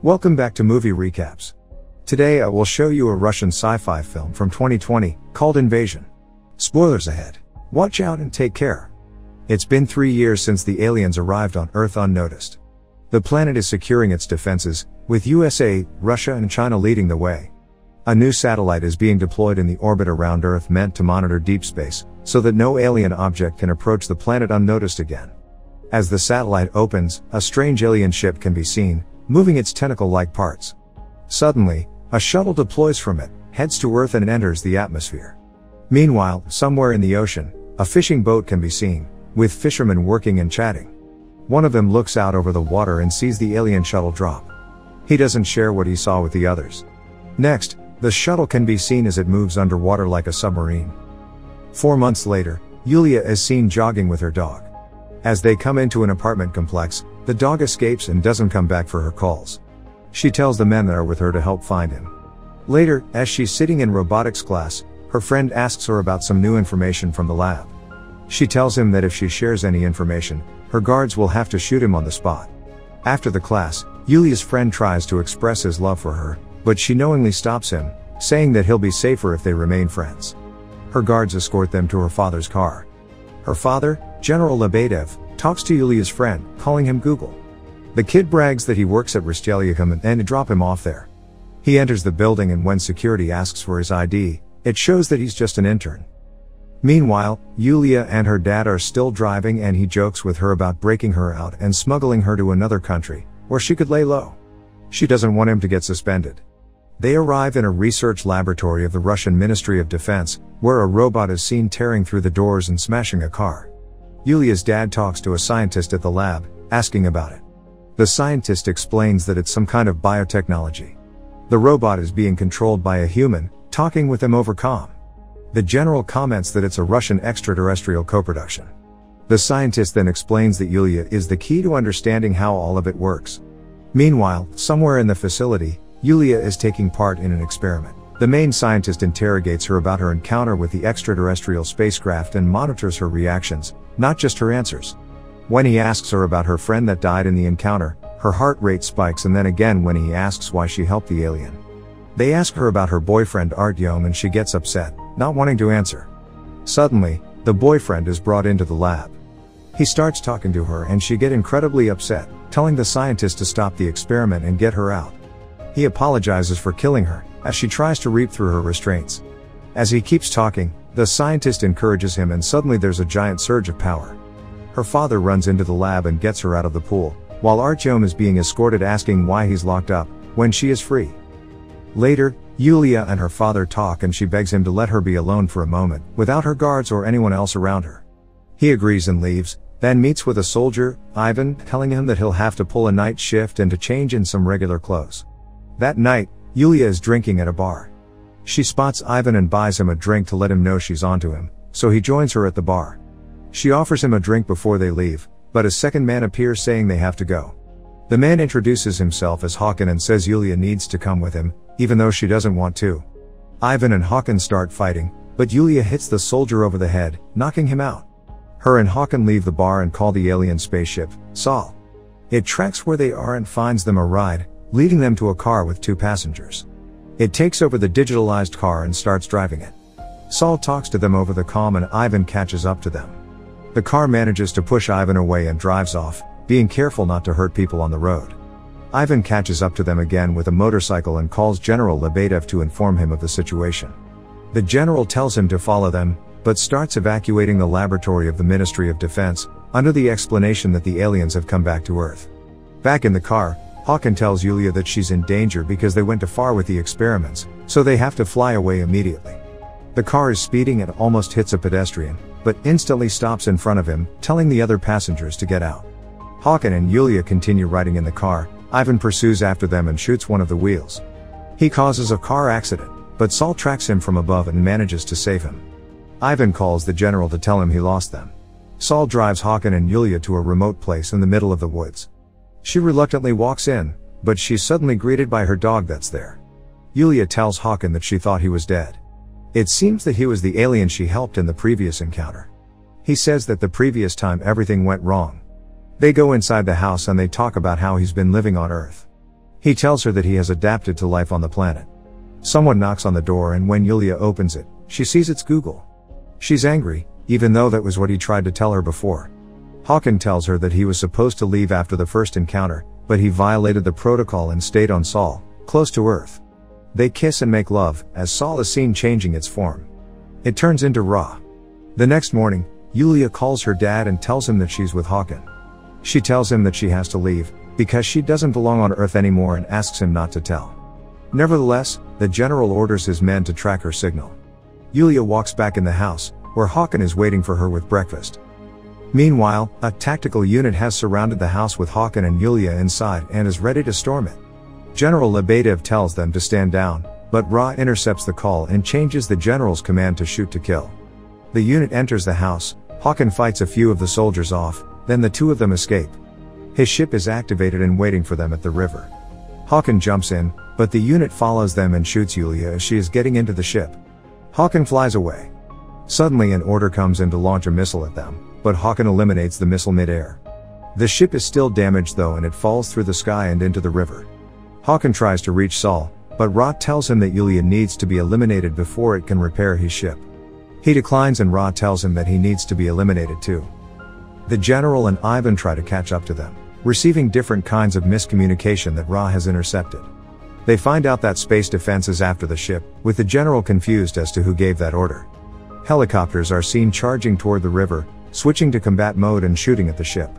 Welcome back to Movie Recaps. Today I will show you a Russian sci-fi film from 2020 called Invasion. Spoilers ahead. Watch out and take care. It's been 3 years since the aliens arrived on Earth unnoticed. The planet is securing its defenses, with USA, Russia and China leading the way. A new satellite is being deployed in the orbit around Earth meant to monitor deep space, so that no alien object can approach the planet unnoticed again. As the satellite opens, a strange alien ship can be seen, moving its tentacle-like parts. Suddenly, a shuttle deploys from it, heads to Earth and enters the atmosphere. Meanwhile, somewhere in the ocean, a fishing boat can be seen, with fishermen working and chatting. One of them looks out over the water and sees the alien shuttle drop. He doesn't share what he saw with the others. Next, the shuttle can be seen as it moves underwater like a submarine. 4 months later, Yulia is seen jogging with her dog. As they come into an apartment complex, the dog escapes and doesn't come back for her calls. She tells the men that are with her to help find him. Later, as she's sitting in robotics class, her friend asks her about some new information from the lab. She tells him that if she shares any information, her guards will have to shoot him on the spot. After the class, Yulia's friend tries to express his love for her, but she knowingly stops him, saying that he'll be safer if they remain friends. Her guards escort them to her father's car. Her father, General Lebedev, talks to Yulia's friend, calling him Google. The kid brags that he works at Rosteliacom and then drop him off there. He enters the building and when security asks for his ID, it shows that he's just an intern. Meanwhile, Yulia and her dad are still driving and he jokes with her about breaking her out and smuggling her to another country, where she could lay low. She doesn't want him to get suspended. They arrive in a research laboratory of the Russian Ministry of Defense, where a robot is seen tearing through the doors and smashing a car. Yulia's dad talks to a scientist at the lab, asking about it. The scientist explains that it's some kind of biotechnology. The robot is being controlled by a human, talking with them over comm. The general comments that it's a Russian extraterrestrial co-production. The scientist then explains that Yulia is the key to understanding how all of it works. Meanwhile, somewhere in the facility, Yulia is taking part in an experiment. The main scientist interrogates her about her encounter with the extraterrestrial spacecraft and monitors her reactions, not just her answers. When he asks her about her friend that died in the encounter, her heart rate spikes and then again when he asks why she helped the alien. They ask her about her boyfriend Artyom and she gets upset, not wanting to answer. Suddenly, the boyfriend is brought into the lab. He starts talking to her and she gets incredibly upset, telling the scientist to stop the experiment and get her out. He apologizes for killing her, as she tries to reap through her restraints. As he keeps talking, the scientist encourages him and suddenly there's a giant surge of power. Her father runs into the lab and gets her out of the pool, while Artyom is being escorted asking why he's locked up, when she is free. Later, Yulia and her father talk and she begs him to let her be alone for a moment, without her guards or anyone else around her. He agrees and leaves, then meets with a soldier, Ivan, telling him that he'll have to pull a night shift and to change in some regular clothes. That night, Yulia is drinking at a bar. She spots Ivan and buys him a drink to let him know she's onto him, so he joins her at the bar. She offers him a drink before they leave, but a second man appears saying they have to go. The man introduces himself as Håkan and says Yulia needs to come with him, even though she doesn't want to. Ivan and Håkan start fighting, but Yulia hits the soldier over the head, knocking him out. Her and Håkan leave the bar and call the alien spaceship, Sol. It tracks where they are and finds them a ride, leading them to a car with 2 passengers. It takes over the digitalized car and starts driving it. Sol talks to them over the comm and Ivan catches up to them. The car manages to push Ivan away and drives off, being careful not to hurt people on the road. Ivan catches up to them again with a motorcycle and calls General Lebedev to inform him of the situation. The general tells him to follow them, but starts evacuating the laboratory of the Ministry of Defense, under the explanation that the aliens have come back to Earth. Back in the car, Håkan tells Yulia that she's in danger because they went too far with the experiments, so they have to fly away immediately. The car is speeding and almost hits a pedestrian, but instantly stops in front of him, telling the other passengers to get out. Håkan and Yulia continue riding in the car. Ivan pursues after them and shoots one of the wheels. He causes a car accident, but Sol tracks him from above and manages to save him. Ivan calls the general to tell him he lost them. Sol drives Håkan and Yulia to a remote place in the middle of the woods. She reluctantly walks in, but she's suddenly greeted by her dog that's there. Yulia tells Håkan that she thought he was dead. It seems that he was the alien she helped in the previous encounter. He says that the previous time everything went wrong. They go inside the house and they talk about how he's been living on Earth. He tells her that he has adapted to life on the planet. Someone knocks on the door, and when Yulia opens it, she sees it's Google. She's angry, even though that was what he tried to tell her before. Hawken tells her that he was supposed to leave after the first encounter, but he violated the protocol and stayed on Sol, close to Earth. They kiss and make love, as Sol is seen changing its form. It turns into Ra. The next morning, Yulia calls her dad and tells him that she's with Hawken. She tells him that she has to leave, because she doesn't belong on Earth anymore, and asks him not to tell. Nevertheless, the general orders his men to track her signal. Yulia walks back in the house, where Hawken is waiting for her with breakfast. Meanwhile, a tactical unit has surrounded the house with Hawken and Yulia inside and is ready to storm it. General Lebedev tells them to stand down, but Ra intercepts the call and changes the general's command to shoot to kill. The unit enters the house, Hawken fights a few of the soldiers off, then the two of them escape. His ship is activated and waiting for them at the river. Hawken jumps in, but the unit follows them and shoots Yulia as she is getting into the ship. Hawken flies away. Suddenly an order comes in to launch a missile at them, but Hawken eliminates the missile mid-air. The ship is still damaged though, and it falls through the sky and into the river. Hawken tries to reach Sol, but Ra tells him that Yulia needs to be eliminated before it can repair his ship. He declines, and Ra tells him that he needs to be eliminated too. The general and Ivan try to catch up to them, receiving different kinds of miscommunication that Ra has intercepted. They find out that space defense is after the ship, with the general confused as to who gave that order. Helicopters are seen charging toward the river, switching to combat mode and shooting at the ship.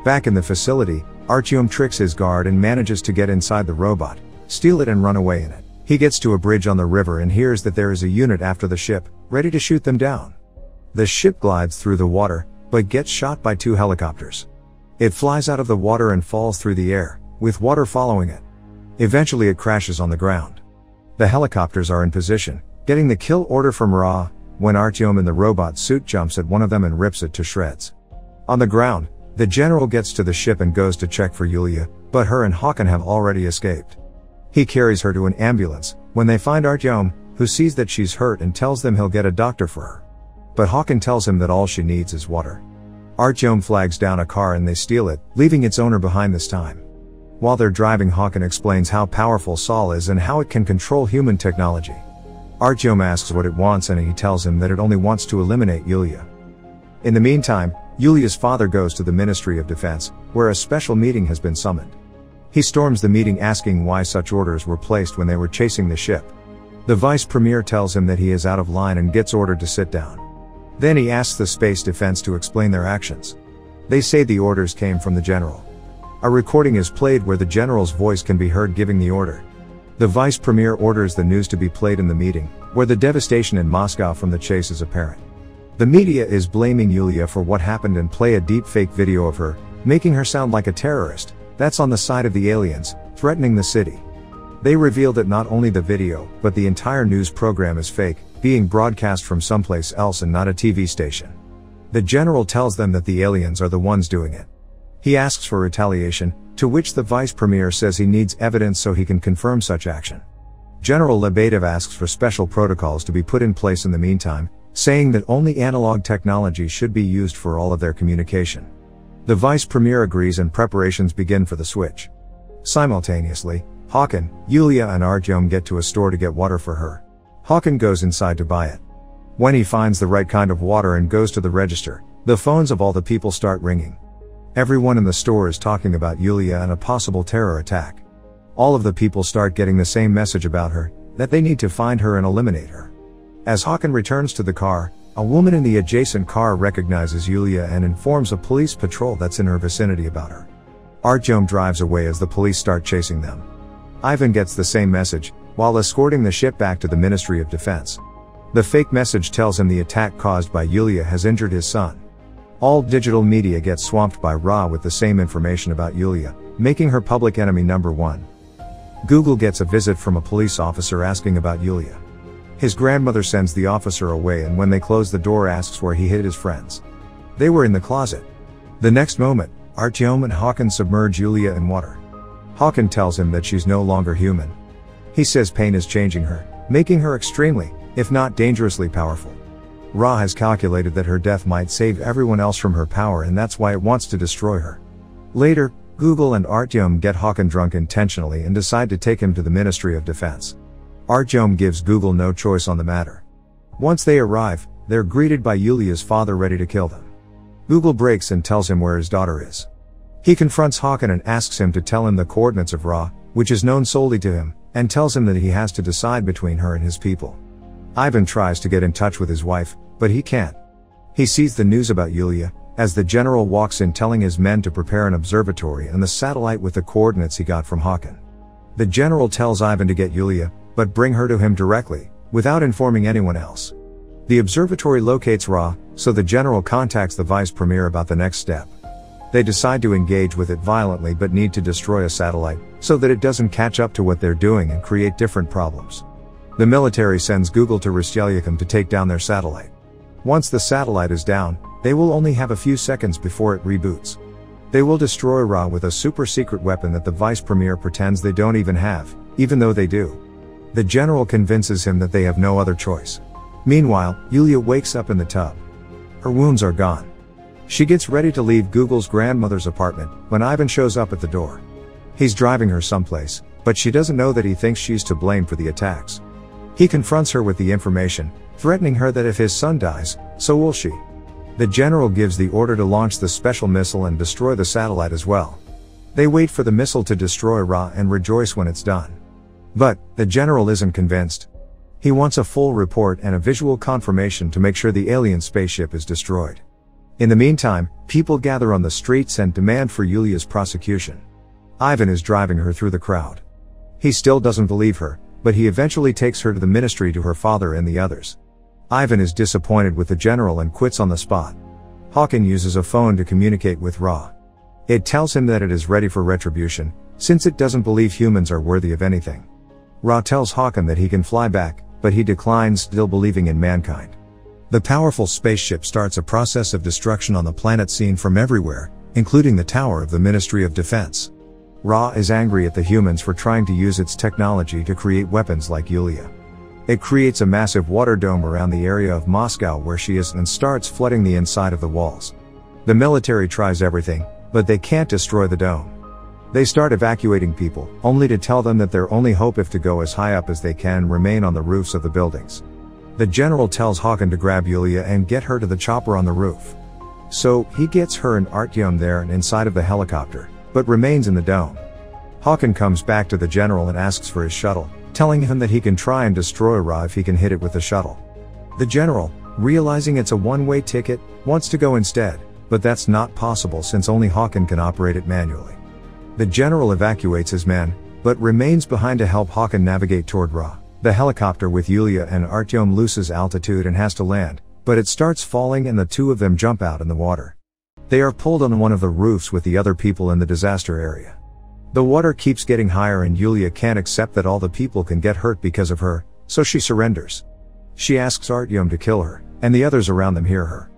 Back in the facility, Artyom tricks his guard and manages to get inside the robot, steal it and run away in it. He gets to a bridge on the river and hears that there is a unit after the ship, ready to shoot them down. The ship glides through the water, but gets shot by two helicopters. It flies out of the water and falls through the air, with water following it. Eventually it crashes on the ground. The helicopters are in position, getting the kill order from Ra, when Artyom in the robot suit jumps at one of them and rips it to shreds. On the ground, the general gets to the ship and goes to check for Yulia, but her and Hawken have already escaped. He carries her to an ambulance, when they find Artyom, who sees that she's hurt and tells them he'll get a doctor for her. But Hawken tells him that all she needs is water. Artyom flags down a car and they steal it, leaving its owner behind this time. While they're driving, Hawken explains how powerful Sol is and how it can control human technology. Artyom asks what it wants and he tells him that it only wants to eliminate Yulia. In the meantime, Yulia's father goes to the Ministry of Defense, where a special meeting has been summoned. He storms the meeting asking why such orders were placed when they were chasing the ship. The vice premier tells him that he is out of line and gets ordered to sit down. Then he asks the space defense to explain their actions. They say the orders came from the general. A recording is played where the general's voice can be heard giving the order. The vice premier orders the news to be played in the meeting, where the devastation in Moscow from the chase is apparent. The media is blaming Yulia for what happened and play a deep-fake video of her, making her sound like a terrorist that's on the side of the aliens, threatening the city. They reveal that not only the video, but the entire news program is fake, being broadcast from someplace else and not a TV station. The general tells them that the aliens are the ones doing it. He asks for retaliation, to which the vice premier says he needs evidence so he can confirm such action. General Lebedev asks for special protocols to be put in place in the meantime, saying that only analog technology should be used for all of their communication. The vice premier agrees and preparations begin for the switch. Simultaneously, Hawken, Yulia and Artyom get to a store to get water for her. Hawken goes inside to buy it. When he finds the right kind of water and goes to the register, the phones of all the people start ringing. Everyone in the store is talking about Yulia and a possible terror attack. All of the people start getting the same message about her, that they need to find her and eliminate her. As Hawken returns to the car, a woman in the adjacent car recognizes Yulia and informs a police patrol that's in her vicinity about her. Artyom drives away as the police start chasing them. Ivan gets the same message, while escorting the ship back to the Ministry of Defense. The fake message tells him the attack caused by Yulia has injured his son. All digital media gets swamped by Ra with the same information about Yulia, making her public enemy number one. Google gets a visit from a police officer asking about Yulia. His grandmother sends the officer away and when they close the door asks where he hid his friends. They were in the closet. The next moment, Artyom and Hawken submerge Yulia in water. Hawken tells him that she's no longer human. He says pain is changing her, making her extremely, if not dangerously powerful. Ra has calculated that her death might save everyone else from her power and that's why it wants to destroy her. Later, Google and Artyom get Hakan drunk intentionally and decide to take him to the Ministry of Defense. Artyom gives Google no choice on the matter. Once they arrive, they're greeted by Yulia's father ready to kill them. Google breaks and tells him where his daughter is. He confronts Hakan and asks him to tell him the coordinates of Ra, which is known solely to him, and tells him that he has to decide between her and his people. Ivan tries to get in touch with his wife, but he can't. He sees the news about Yulia, as the general walks in telling his men to prepare an observatory and the satellite with the coordinates he got from Hakan. The general tells Ivan to get Yulia, but bring her to him directly, without informing anyone else. The observatory locates Ra, so the general contacts the vice premier about the next step. They decide to engage with it violently but need to destroy a satellite, so that it doesn't catch up to what they're doing and create different problems. The military sends Google to Recapped to take down their satellite. Once the satellite is down, they will only have a few seconds before it reboots. They will destroy Ra with a super secret weapon that the vice premier pretends they don't even have, even though they do. The general convinces him that they have no other choice. Meanwhile, Yulia wakes up in the tub. Her wounds are gone. She gets ready to leave Google's grandmother's apartment, when Ivan shows up at the door. He's driving her someplace, but she doesn't know that he thinks she's to blame for the attacks. He confronts her with the information, threatening her that if his son dies, so will she. The general gives the order to launch the special missile and destroy the satellite as well. They wait for the missile to destroy Ra and rejoice when it's done. But, the general isn't convinced. He wants a full report and a visual confirmation to make sure the alien spaceship is destroyed. In the meantime, people gather on the streets and demand for Yulia's prosecution. Ivan is driving her through the crowd. He still doesn't believe her, but he eventually takes her to the ministry to her father and the others. Ivan is disappointed with the general and quits on the spot. Hakan uses a phone to communicate with Ra. It tells him that it is ready for retribution, since it doesn't believe humans are worthy of anything. Ra tells Hakan that he can fly back, but he declines, still believing in mankind. The powerful spaceship starts a process of destruction on the planet seen from everywhere, including the tower of the Ministry of Defense. Ra is angry at the humans for trying to use its technology to create weapons like Yulia. It creates a massive water dome around the area of Moscow where she is and starts flooding the inside of the walls. The military tries everything, but they can't destroy the dome. They start evacuating people, only to tell them that their only hope is to go as high up as they can and remain on the roofs of the buildings. The general tells Hakan to grab Yulia and get her to the chopper on the roof. So, he gets her and Artyom there and inside of the helicopter, but remains in the dome. Hakan comes back to the general and asks for his shuttle, telling him that he can try and destroy Ra if he can hit it with the shuttle. The general, realizing it's a one-way ticket, wants to go instead, but that's not possible since only Hakan can operate it manually. The general evacuates his men, but remains behind to help Hakan navigate toward Ra. The helicopter with Yulia and Artyom loses altitude and has to land, but it starts falling and the two of them jump out in the water. They are pulled on one of the roofs with the other people in the disaster area. The water keeps getting higher and Yulia can't accept that all the people can get hurt because of her, so she surrenders. She asks Artyom to kill her, and the others around them hear her.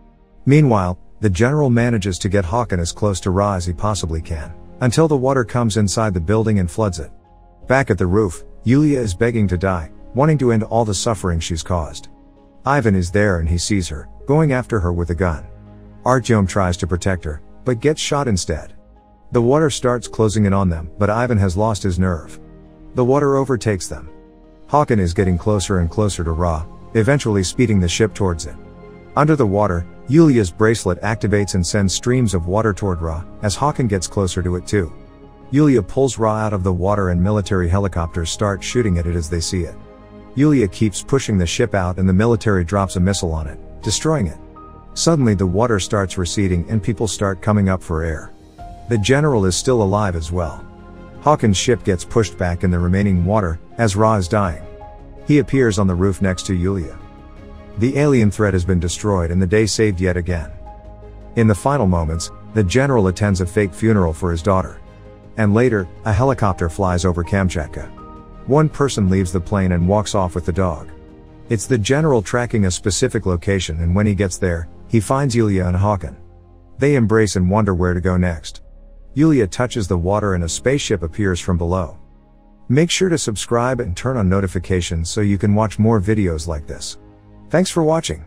Meanwhile, the general manages to get Hakan as close to Ra as he possibly can, until the water comes inside the building and floods it. Back at the roof, Yulia is begging to die, wanting to end all the suffering she's caused. Ivan is there and he sees her, going after her with a gun. Artyom tries to protect her, but gets shot instead. The water starts closing in on them, but Ivan has lost his nerve. The water overtakes them. Hakan is getting closer and closer to Ra, eventually speeding the ship towards it. Under the water, Yulia's bracelet activates and sends streams of water toward Ra, as Hakan gets closer to it too. Yulia pulls Ra out of the water and military helicopters start shooting at it as they see it. Yulia keeps pushing the ship out and the military drops a missile on it, destroying it. Suddenly the water starts receding and people start coming up for air. The general is still alive as well. Hakan's ship gets pushed back in the remaining water, as Ra is dying. He appears on the roof next to Yulia. The alien threat has been destroyed and the day saved yet again. In the final moments, the general attends a fake funeral for his daughter. And later, a helicopter flies over Kamchatka. One person leaves the plane and walks off with the dog. It's the general tracking a specific location, and when he gets there, he finds Yulia and Hakan. They embrace and wonder where to go next. Yulia touches the water and a spaceship appears from below. Make sure to subscribe and turn on notifications so you can watch more videos like this. Thanks for watching.